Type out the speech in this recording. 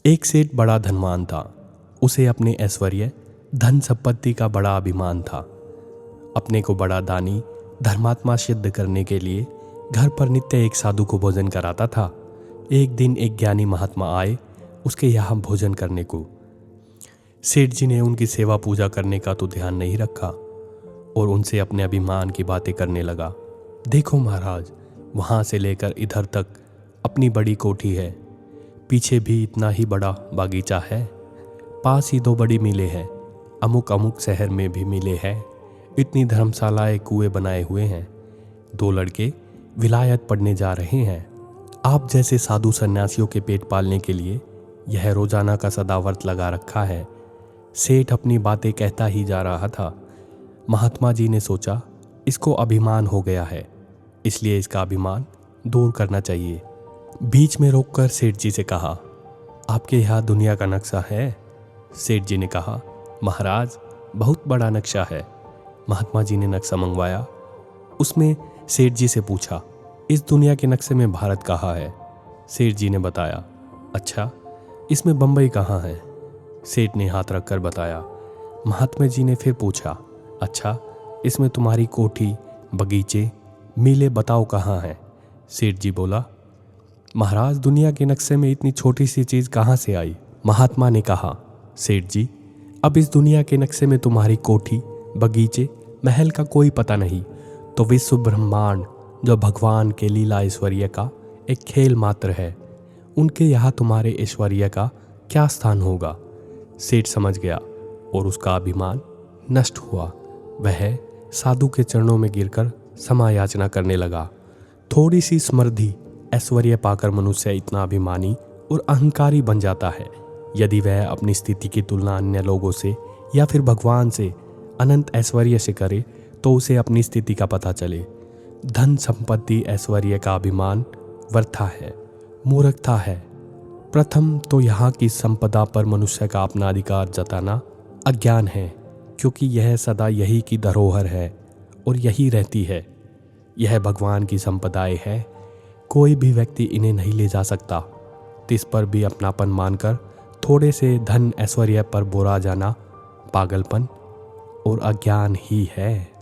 एक सेठ बड़ा धनवान था। उसे अपने ऐश्वर्य, धन संपत्ति का बड़ा अभिमान था। अपने को बड़ा दानी, धर्मात्मा सिद्ध करने के लिए घर पर नित्य एक साधु को भोजन कराता था। एक दिन एक ज्ञानी महात्मा आए उसके यहाँ भोजन करने को। सेठ जी ने उनकी सेवा पूजा करने का तो ध्यान नहीं रखा और उनसे अपने अभिमान की बातें करने लगा। देखो महाराज, वहाँ से लेकर इधर तक अपनी बड़ी कोठी है, पीछे भी इतना ही बड़ा बागीचा है, पास ही 2 बड़ी मिलें हैं, अमुक अमुक शहर में भी मिलें हैं, इतनी धर्मशालाएं, कुएं बनाए हुए हैं, 2 लड़के विलायत पढ़ने जा रहे हैं। आप जैसे साधु सन्यासियों के पेट पालने के लिए यह रोजाना का सदाव्रत लगा रखा है। सेठ अपनी बातें कहता ही जा रहा था। महात्मा जी ने सोचा इसको अभिमान हो गया है, इसलिए इसका अभिमान दूर करना चाहिए। बीच में रोककर सेठ जी से कहा, आपके यहाँ दुनिया का नक्शा है? सेठ जी ने कहा, महाराज बहुत बड़ा नक्शा है। महात्मा जी ने नक्शा मंगवाया। उसमें सेठ जी से पूछा, इस दुनिया के नक्शे में भारत कहाँ है? सेठ जी ने बताया। अच्छा, इसमें बम्बई कहाँ है? सेठ ने हाथ रखकर बताया। महात्मा जी ने फिर पूछा, अच्छा, इसमें तुम्हारी कोठी, बगीचे, मिलें बताओ कहाँ है? सेठ जी बोला, महाराज दुनिया के नक्शे में इतनी छोटी सी चीज़ कहाँ से आई? महात्मा ने कहा, सेठ जी अब इस दुनिया के नक्शे में तुम्हारी कोठी, बगीचे, महल का कोई पता नहीं, तो विश्व ब्रह्मांड जो भगवान के लीला ऐश्वर्य का एक खेल मात्र है, उनके यहाँ तुम्हारे ऐश्वर्य का क्या स्थान होगा? सेठ समझ गया और उसका अभिमान नष्ट हुआ। वह साधु के चरणों में गिरकर क्षमा याचना करने लगा। थोड़ी सी समृद्धि, ऐश्वर्य पाकर मनुष्य इतना अभिमानी और अहंकारी बन जाता है। यदि वह अपनी स्थिति की तुलना अन्य लोगों से या फिर भगवान से, अनंत ऐश्वर्य से करे तो उसे अपनी स्थिति का पता चले। धन संपत्ति ऐश्वर्य का अभिमान व्यर्थ है, मूर्खता है। प्रथम तो यहाँ की संपदा पर मनुष्य का अपना अधिकार जताना अज्ञान है, क्योंकि यह सदा यही की धरोहर है और यही रहती है। यह भगवान की संपदाएं है, कोई भी व्यक्ति इन्हें नहीं ले जा सकता। इस पर भी अपनापन मानकर थोड़े से धन ऐश्वर्य पर बोरा जाना पागलपन और अज्ञान ही है।